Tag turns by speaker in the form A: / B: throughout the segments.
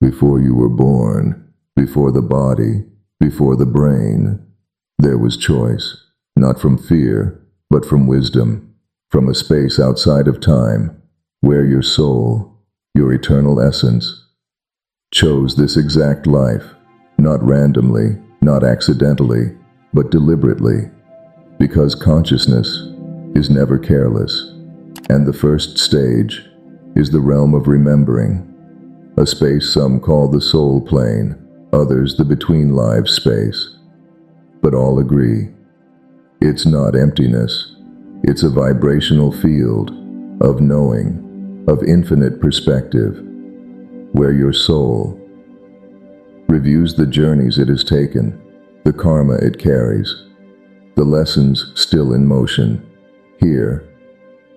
A: Before you were born, before the body, before the brain, there was choice, not from fear, but from wisdom, from a space outside of time, where your soul, your eternal essence, chose this exact life, not randomly, not accidentally, but deliberately, because consciousness is never careless, and the first stage is the realm of remembering, a space some call the soul plane, others the between lives space. But all agree, it's not emptiness, it's a vibrational field of knowing, of infinite perspective, where your soul reviews the journeys it has taken, the karma it carries, the lessons still in motion. Here,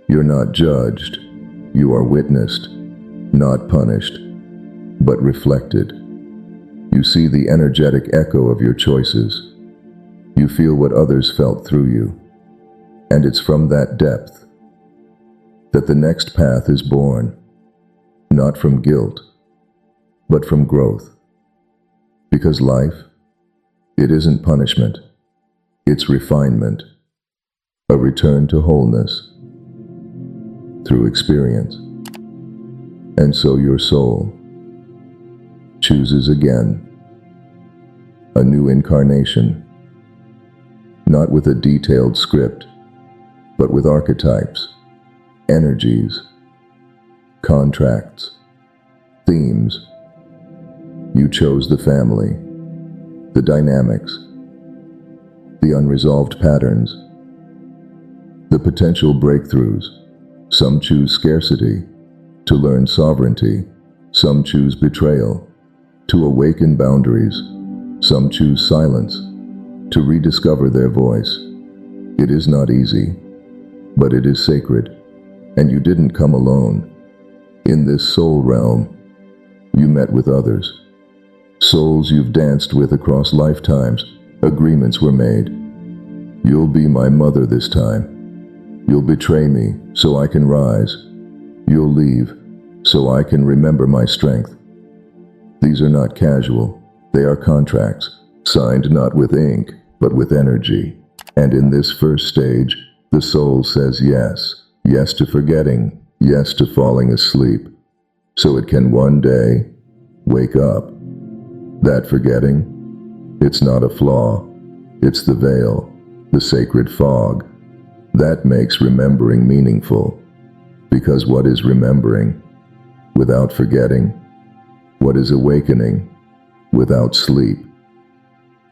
A: you're not judged, you are witnessed, not punished, but reflected. You see the energetic echo of your choices. You feel what others felt through you. And it's from that depth that the next path is born, not from guilt, but from growth. Because life, it isn't punishment, it's refinement, a return to wholeness through experience. And so your soul chooses again, a new incarnation, not with a detailed script, but with archetypes, energies, contracts, themes. You chose the family, the dynamics, the unresolved patterns, the potential breakthroughs. Some choose scarcity, to learn sovereignty. Some choose betrayal, to awaken boundaries. Some choose silence, to rediscover their voice. It is not easy, but it is sacred, and you didn't come alone. In this soul realm, you met with others, souls you've danced with across lifetimes. Agreements were made. You'll be my mother this time. You'll betray me so I can rise. You'll leave so I can remember my strength. These are not casual. They are contracts, signed not with ink, but with energy. And in this first stage, the soul says yes. Yes to forgetting, yes to falling asleep, so it can one day wake up. That forgetting, it's not a flaw. It's the veil, the sacred fog, that makes remembering meaningful. Because what is remembering without forgetting? What is awakening without sleep?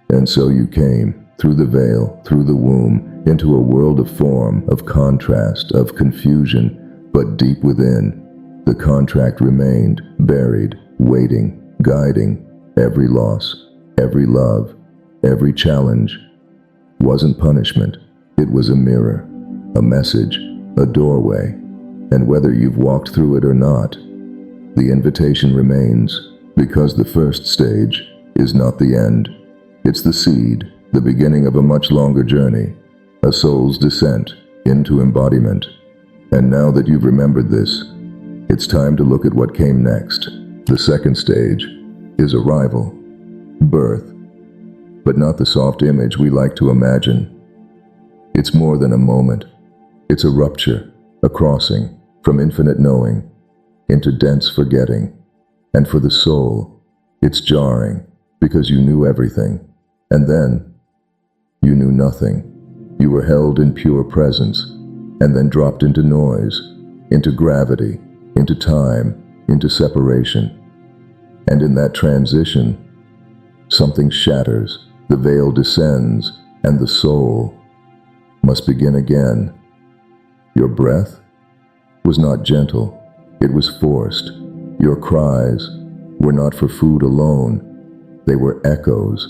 A: And so you came through the veil, through the womb, into a world of form, of contrast, of confusion, but deep within, the contract remained, buried, waiting, guiding. Every loss, every love, every challenge wasn't punishment. It was a mirror, a message, a doorway. And whether you've walked through it or not, the invitation remains, because the first stage is not the end. It's the seed, the beginning of a much longer journey, a soul's descent into embodiment. And now that you've remembered this, it's time to look at what came next. The second stage is arrival, birth, but not the soft image we like to imagine. It's more than a moment. It's a rupture, a crossing from infinite knowing into dense forgetting. And for the soul, it's jarring, because you knew everything, and then you knew nothing. You were held in pure presence, and then dropped into noise, into gravity, into time, into separation. And in that transition, something shatters, the veil descends, and the soul must begin again. Your breath was not gentle, it was forced. Your cries were not for food alone, they were echoes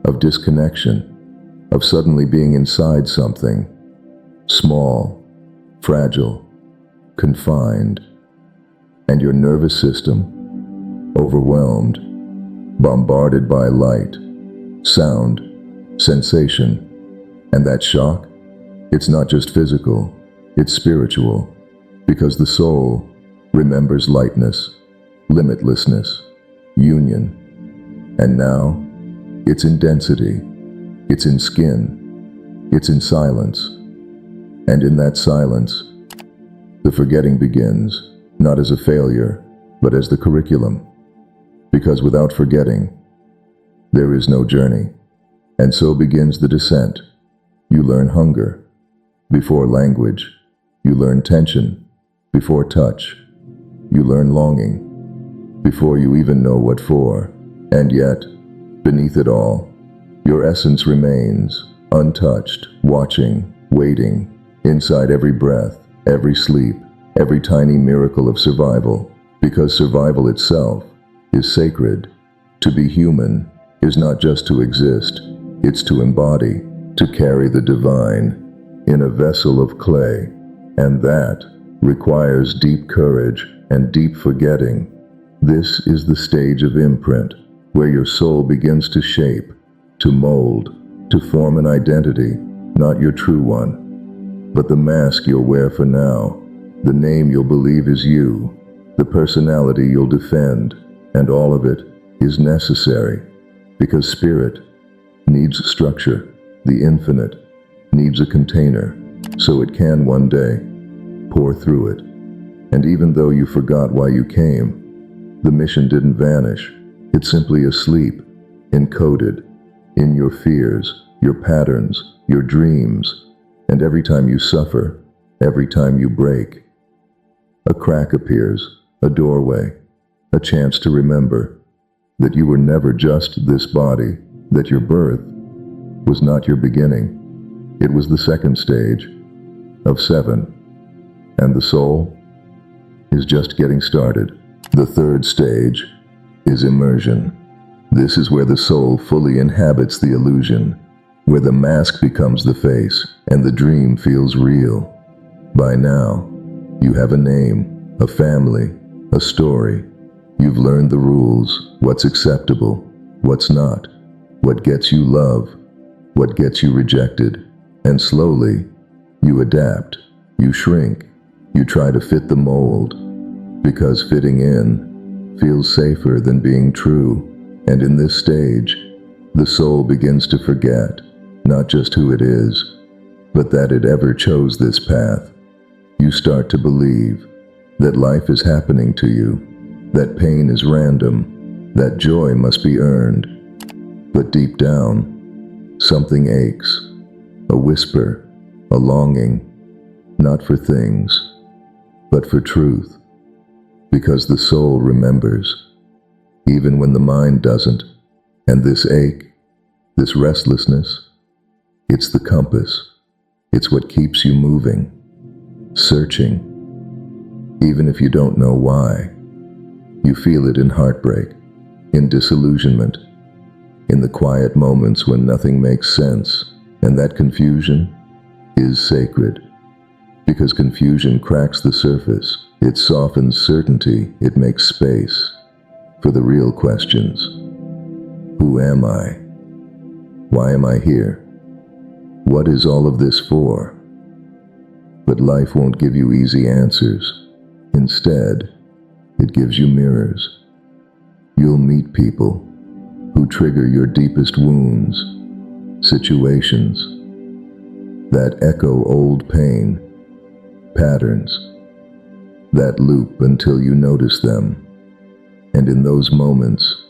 A: of disconnection, of suddenly being inside something, small, fragile, confined, and your nervous system overwhelmed, bombarded by light, sound, sensation. And that shock, it's not just physical, it's spiritual, because the soul remembers lightness, limitlessness, union. And now, it's in density, it's in skin, it's in silence. And in that silence, the forgetting begins, not as a failure, but as the curriculum. Because without forgetting, there is no journey. And so begins the descent. You learn hunger before language. You learn tension before touch. You learn longing before you even know what for. And yet, beneath it all, your essence remains, untouched, watching, waiting, inside every breath, every sleep, every tiny miracle of survival. Because survival itself is sacred. To be human is not just to exist, it's to embody, to carry the divine in a vessel of clay. And that requires deep courage and deep forgetting. This is the stage of imprint, where your soul begins to shape, to mold, to form an identity, not your true one, but the mask you'll wear for now, the name you'll believe is you, the personality you'll defend, and all of it is necessary, because spirit needs structure, the infinite needs a container, so it can one day pour through it. And even though you forgot why you came, the mission didn't vanish. It's simply asleep, encoded in your fears, your patterns, your dreams. And every time you suffer, every time you break, a crack appears, a doorway, a chance to remember that you were never just this body, that your birth was not your beginning. It was the second stage of 7. And the soul is just getting started. The third stage is immersion. This is where the soul fully inhabits the illusion, where the mask becomes the face and the dream feels real. By now, you have a name, a family, a story. You've learned the rules, what's acceptable, what's not, what gets you love, what gets you rejected. And slowly, you adapt, you shrink, you try to fit the mold, because fitting in feels safer than being true. And in this stage, the soul begins to forget, not just who it is, but that it ever chose this path. You start to believe that life is happening to you, that pain is random, that joy must be earned. But deep down, something aches, a whisper, a longing, not for things, but for truth. Because the soul remembers, even when the mind doesn't. And this ache, this restlessness, it's the compass. It's what keeps you moving, searching, even if you don't know why. You feel it in heartbreak, in disillusionment, in the quiet moments when nothing makes sense. And that confusion is sacred, because confusion cracks the surface. It softens certainty, it makes space for the real questions. Who am I? Why am I here? What is all of this for? But life won't give you easy answers. Instead, it gives you mirrors. You'll meet people who trigger your deepest wounds, situations that echo old pain, patterns that loop until you notice them. And in those moments,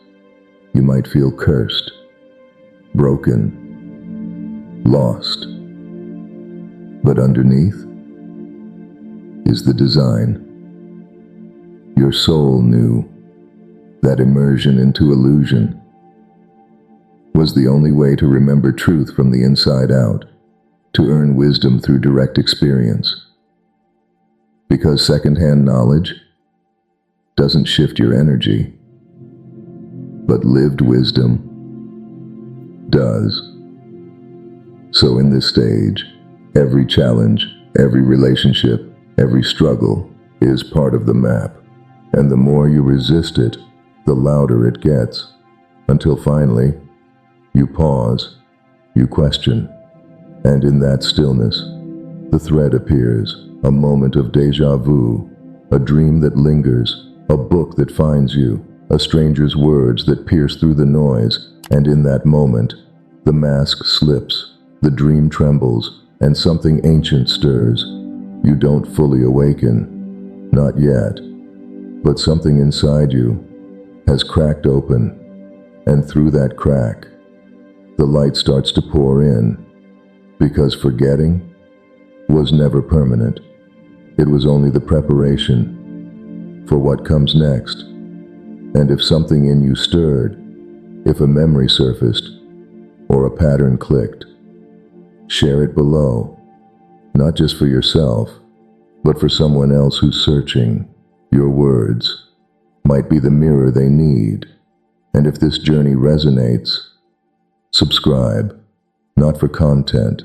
A: you might feel cursed, broken, lost. But underneath is the design. Your soul knew that immersion into illusion was the only way to remember truth from the inside out, to earn wisdom through direct experience. Because secondhand knowledge doesn't shift your energy, but lived wisdom does. So in this stage, every challenge, every relationship, every struggle is part of the map. And the more you resist it, the louder it gets, until finally, you pause, you question, and in that stillness, the thread appears, a moment of déjà vu, a dream that lingers, a book that finds you, a stranger's words that pierce through the noise, and in that moment, the mask slips, the dream trembles, and something ancient stirs. You don't fully awaken, not yet, but something inside you has cracked open, and through that crack, the light starts to pour in, because forgetting was never permanent. It was only the preparation for what comes next. And if something in you stirred, if a memory surfaced, or a pattern clicked, share it below, not just for yourself, but for someone else who's searching. Your words might be the mirror they need. And if this journey resonates, subscribe, not for content,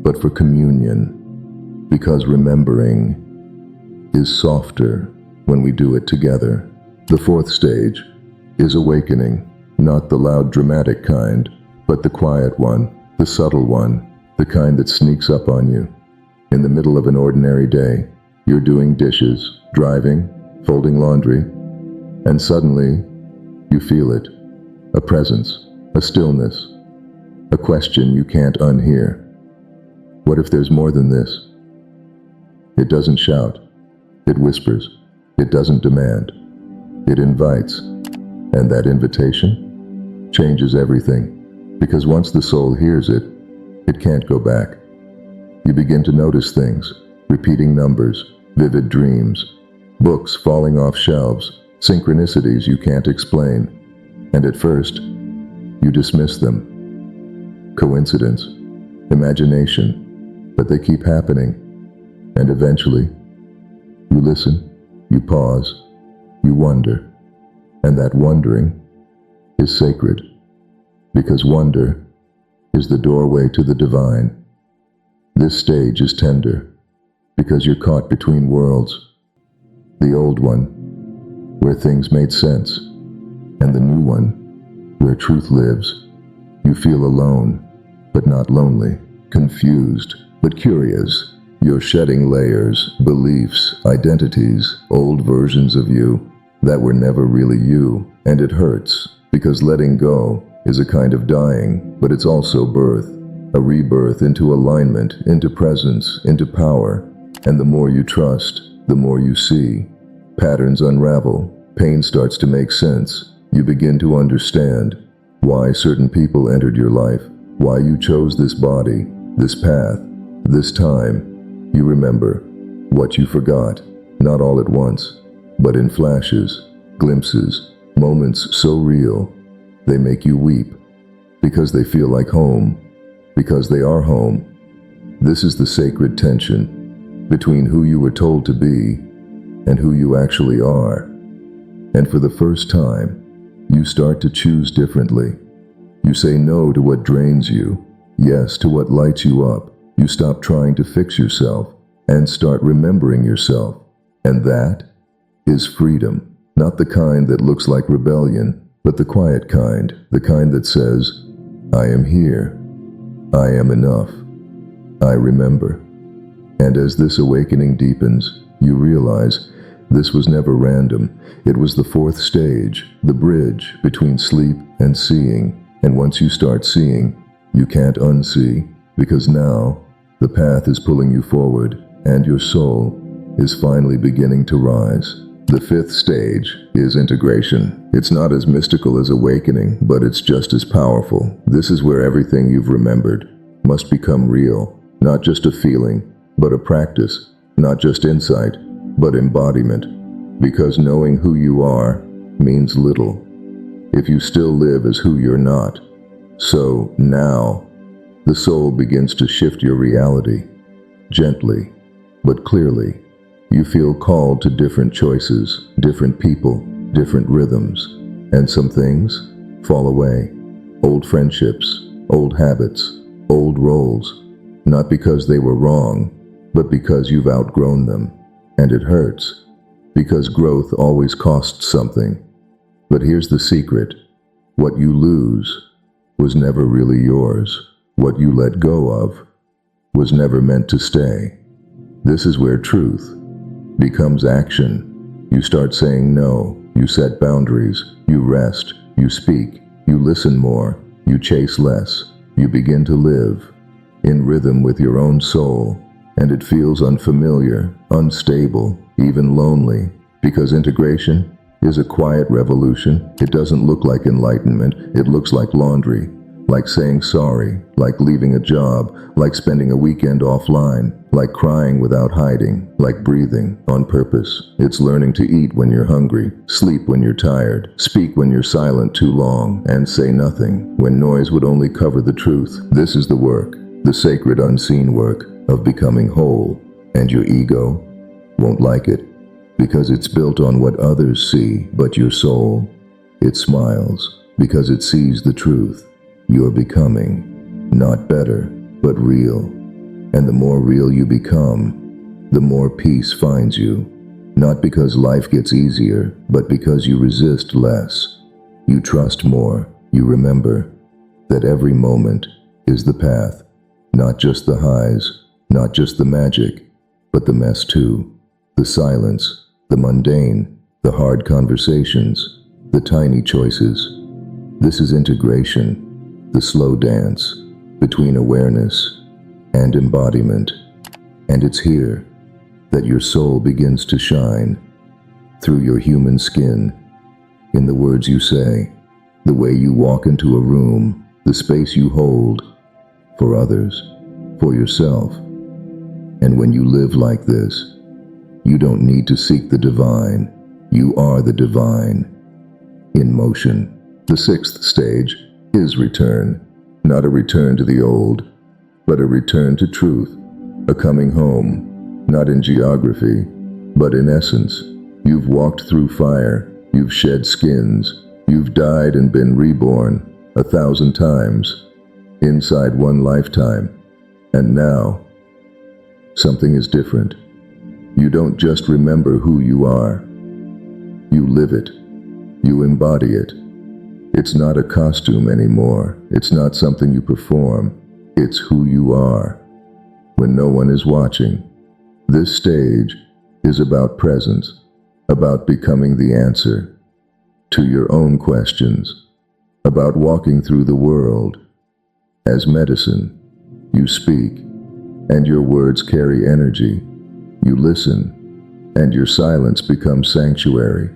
A: but for communion, because remembering is softer when we do it together. The fourth stage is awakening, not the loud dramatic kind, but the quiet one, the subtle one, the kind that sneaks up on you. In the middle of an ordinary day, you're doing dishes, driving, folding laundry, and suddenly you feel it. A presence, a stillness, a question you can't unhear. What if there's more than this? It doesn't shout, it whispers, it doesn't demand, it invites, and that invitation changes everything, because once the soul hears it, it can't go back. You begin to notice things, repeating numbers, vivid dreams, books falling off shelves, synchronicities you can't explain, and at first, you dismiss them. Coincidence, imagination, but they keep happening, and eventually, you listen, you pause, you wonder, and that wondering is sacred, because wonder is the doorway to the divine. This stage is tender, because you're caught between worlds. The old one, where things made sense, and the new one, where truth lives. You feel alone, but not lonely, confused, but curious. You're shedding layers, beliefs, identities, old versions of you that were never really you, and it hurts, because letting go is a kind of dying, but it's also birth, a rebirth into alignment, into presence, into power, and the more you trust, the more you see. Patterns unravel, pain starts to make sense, you begin to understand why certain people entered your life, why you chose this body, this path, this time. You remember what you forgot, not all at once, but in flashes, glimpses, moments so real, they make you weep, because they feel like home, because they are home. This is the sacred tension between who you were told to be and who you actually are. And for the first time, you start to choose differently. You say no to what drains you, yes to what lights you up. You stop trying to fix yourself and start remembering yourself. And that is freedom, not the kind that looks like rebellion, but the quiet kind, the kind that says, I am here, I am enough, I remember. And as this awakening deepens, you realize this was never random. It was the fourth stage, the bridge between sleep and seeing. And once you start seeing, you can't unsee, because now the path is pulling you forward, and your soul is finally beginning to rise. The fifth stage is integration. It's not as mystical as awakening, but it's just as powerful. This is where everything you've remembered must become real, not just a feeling, but a practice, not just insight, but embodiment, because knowing who you are means little if you still live as who you're not. So now, the soul begins to shift your reality, gently, but clearly. You feel called to different choices, different people, different rhythms, and some things fall away. Old friendships, old habits, old roles, not because they were wrong, but because you've outgrown them. And it hurts, because growth always costs something. But here's the secret. What you lose was never really yours. What you let go of was never meant to stay. This is where truth becomes action. You start saying no You set boundaries, you rest, you speak, you listen more, you chase less. You begin to live in rhythm with your own soul, and it feels unfamiliar, unstable, even lonely, because integration is a quiet revolution. It doesn't look like enlightenment, it looks like laundry, like saying sorry, like leaving a job, like spending a weekend offline, like crying without hiding, like breathing on purpose. It's learning to eat when you're hungry, sleep when you're tired, speak when you're silent too long, and say nothing when noise would only cover the truth. This is the work, the sacred unseen work of becoming whole, and your ego won't like it, because it's built on what others see, but your soul, it smiles because it sees the truth. You're becoming, not better, but real. And the more real you become, the more peace finds you. Not because life gets easier, but because you resist less. You trust more. You remember that every moment is the path. Not just the highs, not just the magic, but the mess too. The silence, the mundane, the hard conversations, the tiny choices. This is integration. The slow dance between awareness and embodiment. And it's here that your soul begins to shine through your human skin, in the words you say, the way you walk into a room, the space you hold for others, for yourself. And when you live like this, you don't need to seek the divine. You are the divine in motion. The sixth stage is return, not a return to the old, but a return to truth, a coming home, not in geography, but in essence. You've walked through fire, you've shed skins, you've died and been reborn 1,000 times, inside one lifetime, and now, something is different. You don't just remember who you are, you live it, you embody it. It's not a costume anymore. It's not something you perform. It's who you are when no one is watching. This stage is about presence, about becoming the answer to your own questions, about walking through the world as medicine. You speak, and your words carry energy. You listen, and your silence becomes sanctuary.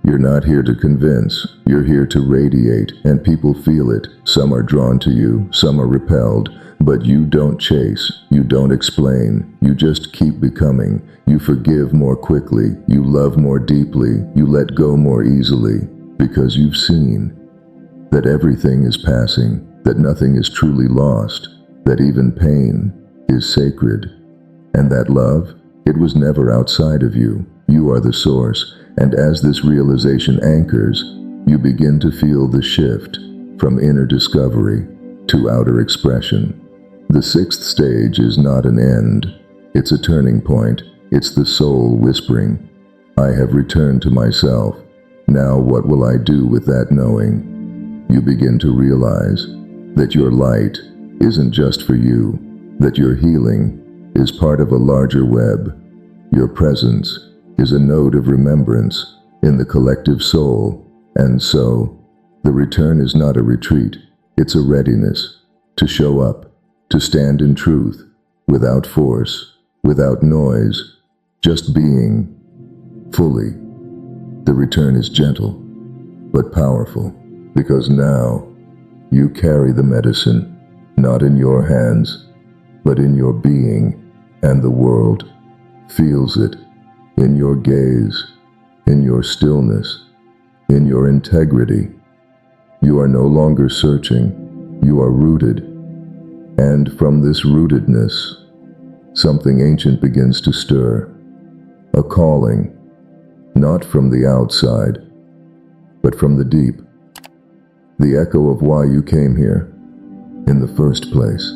A: You're not here to convince, you're here to radiate, and people feel it. Some are drawn to you, some are repelled, but you don't chase, you don't explain, you just keep becoming. You forgive more quickly, you love more deeply, you let go more easily, because you've seen that everything is passing, that nothing is truly lost, that even pain is sacred, and that love, it was never outside of you. You are the source. And as this realization anchors, you begin to feel the shift from inner discovery to outer expression. The sixth stage is not an end. It's a turning point. It's the soul whispering, I have returned to myself. Now what will I do with that knowing? You begin to realize that your light isn't just for you, that your healing is part of a larger web. Your presence is a node of remembrance in the collective soul, and so the return is not a retreat, it's a readiness to show up, to stand in truth, without force, without noise, just being, fully. The return is gentle, but powerful, because now you carry the medicine, not in your hands, but in your being, and the world feels it. In your gaze, in your stillness, in your integrity. You are no longer searching, you are rooted. And from this rootedness, something ancient begins to stir. A calling, not from the outside, but from the deep. The echo of why you came here in the first place.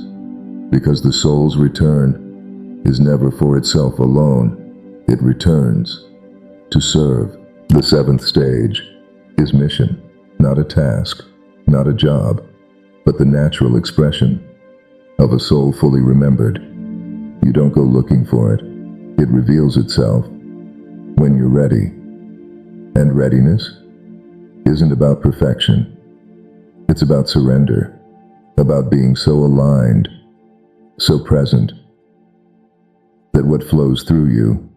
A: Because the soul's return is never for itself alone. It returns to serve. The seventh stage is mission, not a task, not a job, but the natural expression of a soul fully remembered. You don't go looking for it. It reveals itself when you're ready. And readiness isn't about perfection. It's about surrender, about being so aligned, so present, that what flows through you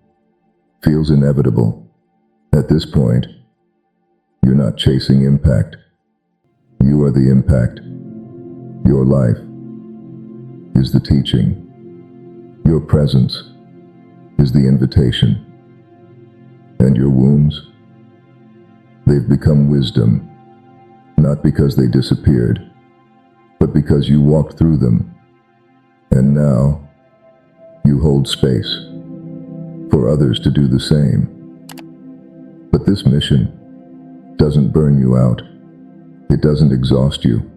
A: feels inevitable. At this point, you're not chasing impact. You are the impact. Your life is the teaching. Your presence is the invitation. And your wounds, they've become wisdom, not because they disappeared, but because you walked through them. And now, you hold space for others to do the same. But this mission doesn't burn you out. It doesn't exhaust you.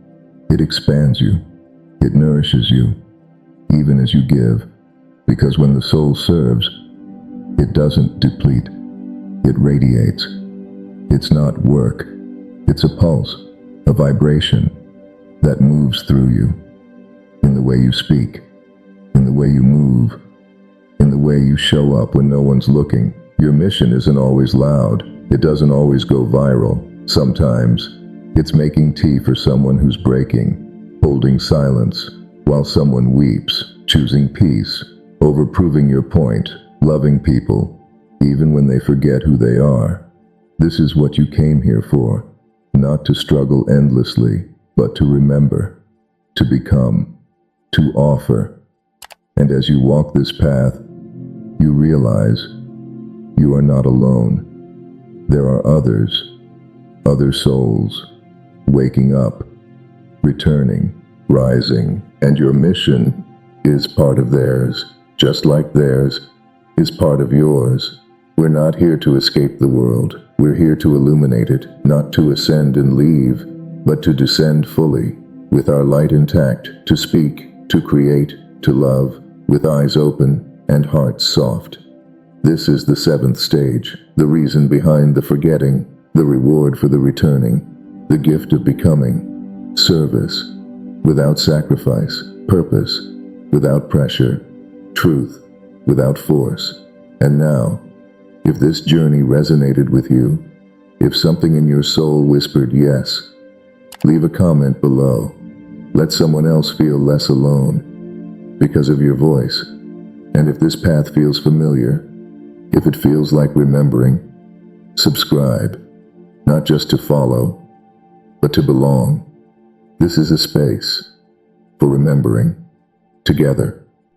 A: It expands you. It nourishes you, even as you give. Because when the soul serves, it doesn't deplete. It radiates. It's not work. It's a pulse, a vibration that moves through you. In the way you speak, in the way you move, in the way you show up when no one's looking. Your mission isn't always loud. It doesn't always go viral. Sometimes, it's making tea for someone who's breaking, holding silence, while someone weeps, choosing peace, over proving your point, loving people, even when they forget who they are. This is what you came here for, not to struggle endlessly, but to remember, to become, to offer. And as you walk this path, you realize you are not alone. There are others, other souls, waking up, returning, rising, and your mission is part of theirs, just like theirs is part of yours. We're not here to escape the world. We're here to illuminate it, not to ascend and leave, but to descend fully, with our light intact, to speak, to create, to love, with eyes open and hearts soft. This is the 7th stage, the reason behind the forgetting, the reward for the returning, the gift of becoming, service, without sacrifice, purpose, without pressure, truth, without force. And now, if this journey resonated with you, if something in your soul whispered yes, leave a comment below. Let someone else feel less alone because of your voice. And if this path feels familiar, if it feels like remembering, subscribe, not just to follow, but to belong. This is a space for remembering together.